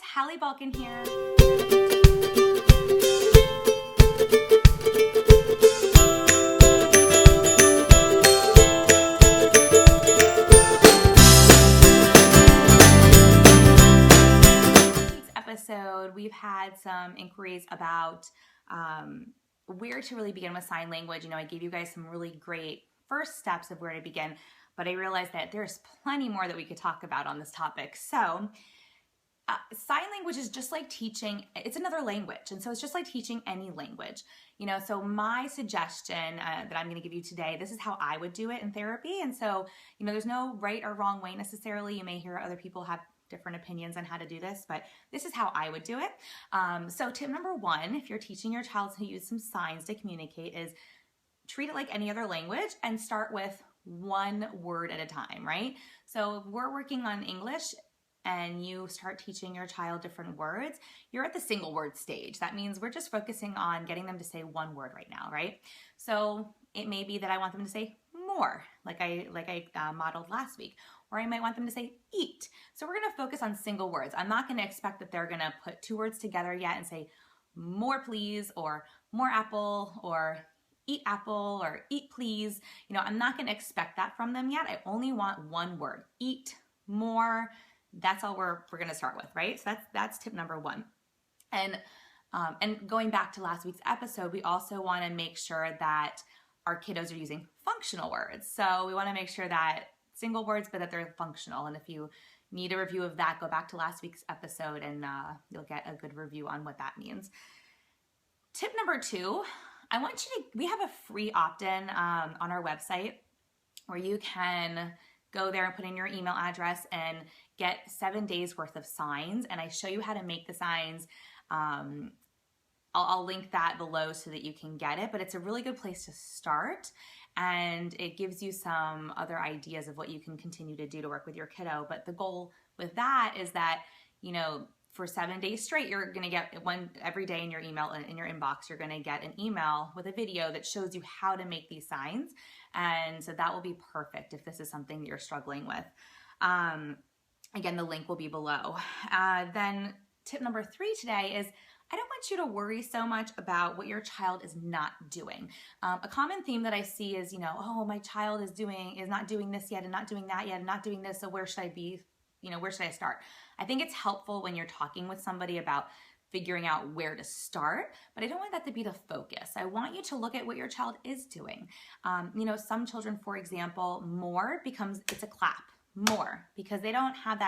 Hallie Balkin here. This episode, we've had some inquiries about where to really begin with sign language. You know, I gave you guys some really great first steps of where to begin, but I realized that there's plenty more that we could talk about on this topic. So sign language is just like teaching, it's another language. And so it's just like teaching any language, you know. So my suggestion that I'm going to give you today, this is how I would do it in therapy. And so, you know, there's no right or wrong way necessarily. You may hear other people have different opinions on how to do this, but this is how I would do it. So tip number one, if you're teaching your child to use some signs to communicate, is treat it like any other language and start with one word at a time, right? So if we're working on English and you start teaching your child different words, you're at the single word stage. That means we're just focusing on getting them to say one word right now, right? So it may be that I want them to say more, like I modeled last week, or I might want them to say eat. So we're gonna focus on single words. I'm not gonna expect that they're gonna put two words together yet and say more please, or more apple, or eat apple, or eat please. You know, I'm not gonna expect that from them yet. I only want one word, eat, more. That's all we're gonna start with, right? So that's tip number one. And going back to last week's episode, we also wanna make sure that our kiddos are using functional words. So we wanna make sure that single words, but that they're functional. And if you need a review of that, go back to last week's episode and you'll get a good review on what that means. Tip number two, I want you to, we have a free opt-in on our website where you can go there and put in your email address and get 7 days worth of signs. And I show you how to make the signs. I'll link that below so that you can get it, but it's a really good place to start. And it gives you some other ideas of what you can continue to do to work with your kiddo. But the goal with that is that, you know, for 7 days straight, you're going to get one every day in your email, in your inbox, you're going to get an email with a video that shows you how to make these signs. And so that will be perfect if this is something that you're struggling with. Again, the link will be below. Then tip number three today is, I don't want you to worry so much about what your child is not doing. A common theme that I see is, you know, oh, my child is not doing this yet and not doing that yet and not doing this. So where should I be? You know, where should I start? I think it's helpful when you're talking with somebody about figuring out where to start, but I don't want that to be the focus. I want you to look at what your child is doing. You know, some children, for example, more becomes, it's a clap, more, because they don't have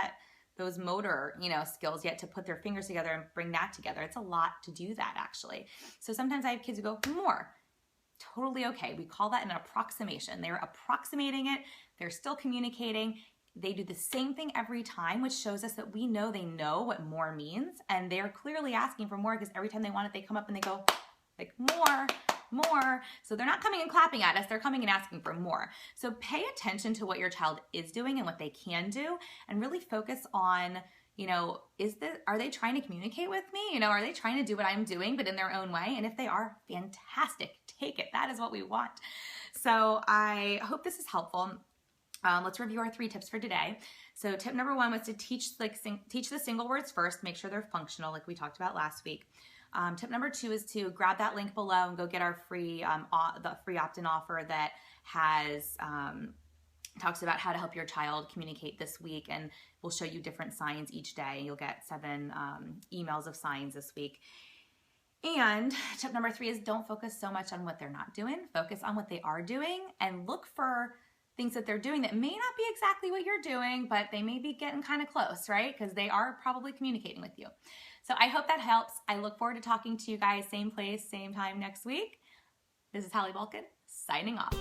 those motor, you know, skills yet to put their fingers together and bring that together. It's a lot to do that, actually. So sometimes I have kids who go, more. Totally okay. We call that an approximation. They're approximating it. They're still communicating. They do the same thing every time, which shows us that we know they know what more means. And they're clearly asking for more because every time they want it, they come up and they go like more. So they're not coming and clapping at us, they're coming and asking for more. So pay attention to what your child is doing and what they can do, and really focus on, you know, are they trying to communicate with me? You know, are they trying to do what I'm doing, but in their own way? And if they are, fantastic, take it. That is what we want. So I hope this is helpful. Let's review our 3 tips for today. So tip number one was to teach the single words first, make sure they're functional like we talked about last week. Tip number 2 is to grab that link below and go get our free opt-in offer that has talks about how to help your child communicate this week, and we'll show you different signs each day. You'll get 7 emails of signs this week. And tip number 3 is don't focus so much on what they're not doing. Focus on what they are doing and look for things that they're doing that may not be exactly what you're doing, but they may be getting kind of close, right? Because they are probably communicating with you. So I hope that helps. I look forward to talking to you guys, same place, same time next week. This is Hallie Balkin, signing off.